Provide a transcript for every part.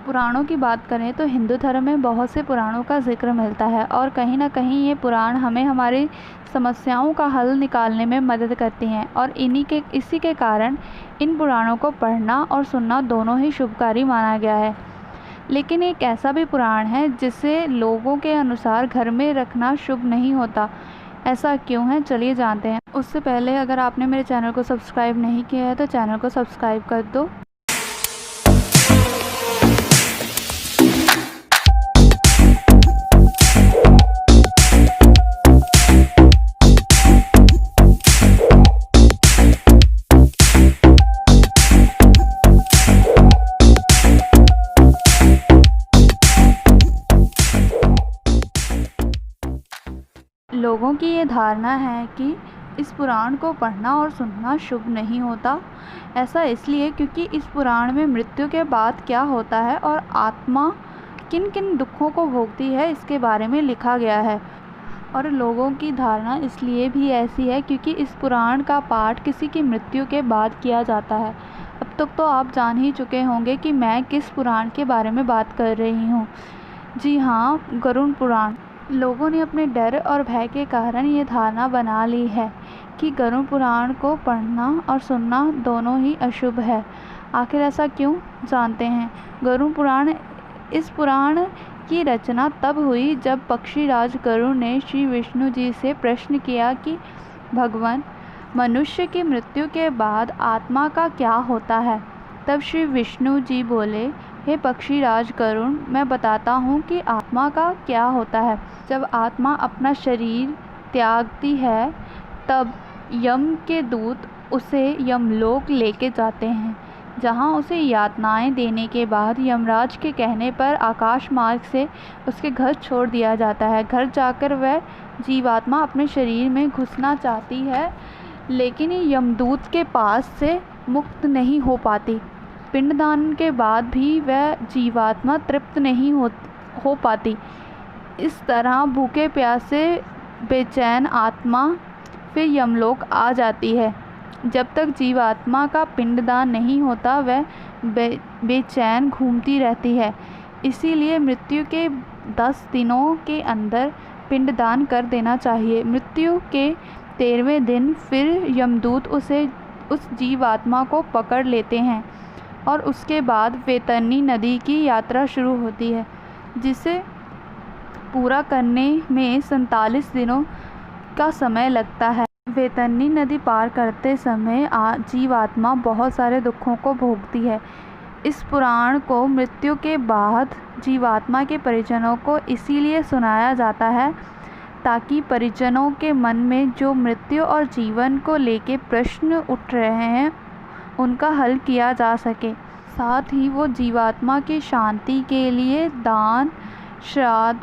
पुराणों की बात करें तो हिंदू धर्म में बहुत से पुराणों का जिक्र मिलता है और कहीं ना कहीं ये पुराण हमें हमारी समस्याओं का हल निकालने में मदद करती हैं और इसी के कारण इन पुराणों को पढ़ना और सुनना दोनों ही शुभकारी माना गया है। लेकिन एक ऐसा भी पुराण है जिसे लोगों के अनुसार घर में रखना शुभ नहीं होता। ऐसा क्यों है, चलिए जानते हैं। उससे पहले अगर आपने मेरे चैनल को सब्सक्राइब नहीं किया है तो चैनल को सब्सक्राइब कर दो। लोगों की ये धारणा है कि इस पुराण को पढ़ना और सुनना शुभ नहीं होता। ऐसा इसलिए क्योंकि इस पुराण में मृत्यु के बाद क्या होता है और आत्मा किन किन दुखों को भोगती है इसके बारे में लिखा गया है। और लोगों की धारणा इसलिए भी ऐसी है क्योंकि इस पुराण का पाठ किसी की मृत्यु के बाद किया जाता है। अब तक तो आप जान ही चुके होंगे कि मैं किस पुराण के बारे में बात कर रही हूँ। जी हाँ, गरुड़ पुराण। लोगों ने अपने डर और भय के कारण ये धारणा बना ली है कि गरुड़ पुराण को पढ़ना और सुनना दोनों ही अशुभ है। आखिर ऐसा क्यों, जानते हैं। गरुड़ पुराण, इस पुराण की रचना तब हुई जब पक्षीराज गरुड़ ने श्री विष्णु जी से प्रश्न किया कि भगवान, मनुष्य की मृत्यु के बाद आत्मा का क्या होता है। तब श्री विष्णु जी बोले, हे पक्षीराज गरुड़, मैं बताता हूँ कि आत्मा का क्या होता है। जब आत्मा अपना शरीर त्यागती है तब यम के दूत उसे यमलोक लेके जाते हैं, जहाँ उसे यातनाएं देने के बाद यमराज के कहने पर आकाश मार्ग से उसके घर छोड़ दिया जाता है। घर जाकर वह जीवात्मा अपने शरीर में घुसना चाहती है, लेकिन यमदूत के पास से मुक्त नहीं हो पाती। पिंडदान के बाद भी वह जीवात्मा तृप्त नहीं हो पाती। इस तरह भूखे प्यासे बेचैन आत्मा फिर यमलोक आ जाती है। जब तक जीवात्मा का पिंडदान नहीं होता वह बेचैन घूमती रहती है। इसीलिए मृत्यु के 10 दिनों के अंदर पिंडदान कर देना चाहिए। मृत्यु के 13वें दिन फिर यमदूत उस जीवात्मा को पकड़ लेते हैं और उसके बाद वैतरणी नदी की यात्रा शुरू होती है, जिसे पूरा करने में 47 दिनों का समय लगता है। वैतरणी नदी पार करते समय जीवात्मा बहुत सारे दुखों को भोगती है। इस पुराण को मृत्यु के बाद जीवात्मा के परिजनों को इसीलिए सुनाया जाता है ताकि परिजनों के मन में जो मृत्यु और जीवन को लेके प्रश्न उठ रहे हैं उनका हल किया जा सके। साथ ही वो जीवात्मा की शांति के लिए दान, श्राद्ध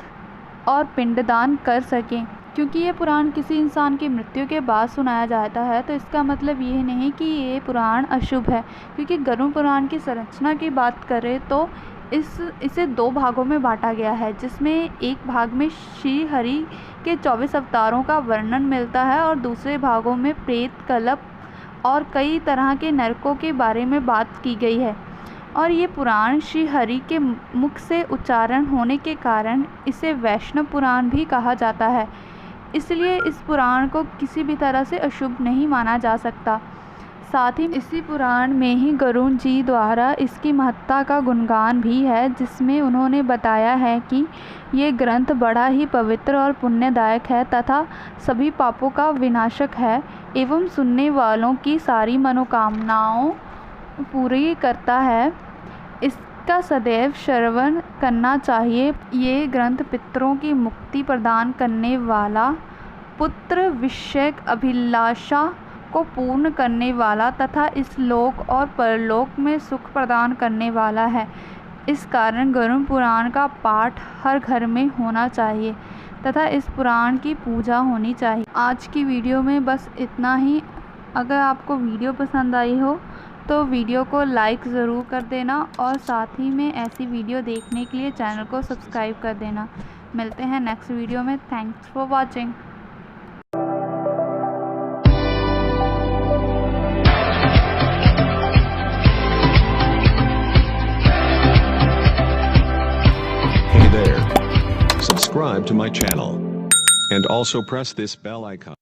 और पिंडदान कर सकें। क्योंकि ये पुराण किसी इंसान की मृत्यु के बाद सुनाया जाता है तो इसका मतलब ये नहीं कि ये पुराण अशुभ है। क्योंकि गरुड़ पुराण की संरचना की बात करें तो इसे 2 भागों में बांटा गया है, जिसमें एक भाग में श्री हरि के 24 अवतारों का वर्णन मिलता है और दूसरे भागों में प्रेत, कलप और कई तरह के नरकों के बारे में बात की गई है। और ये पुराण श्री हरि के मुख से उच्चारण होने के कारण इसे वैष्णव पुराण भी कहा जाता है। इसलिए इस पुराण को किसी भी तरह से अशुभ नहीं माना जा सकता। साथ ही इसी पुराण में ही गरुड़ जी द्वारा इसकी महत्ता का गुणगान भी है, जिसमें उन्होंने बताया है कि ये ग्रंथ बड़ा ही पवित्र और पुण्यदायक है तथा सभी पापों का विनाशक है एवं सुनने वालों की सारी मनोकामनाओं पूरी करता है। इसका सदैव श्रवण करना चाहिए। ये ग्रंथ पितरों की मुक्ति प्रदान करने वाला, पुत्र विषयक अभिलाषा को पूर्ण करने वाला तथा इस लोक और परलोक में सुख प्रदान करने वाला है। इस कारण गरुड़ पुराण का पाठ हर घर में होना चाहिए तथा इस पुराण की पूजा होनी चाहिए। आज की वीडियो में बस इतना ही। अगर आपको वीडियो पसंद आई हो तो वीडियो को लाइक ज़रूर कर देना और साथ ही में ऐसी वीडियो देखने के लिए चैनल को सब्सक्राइब कर देना। मिलते हैं नेक्स्ट वीडियो में। Thanks for watching. subscribe to my channel. And also press this bell icon.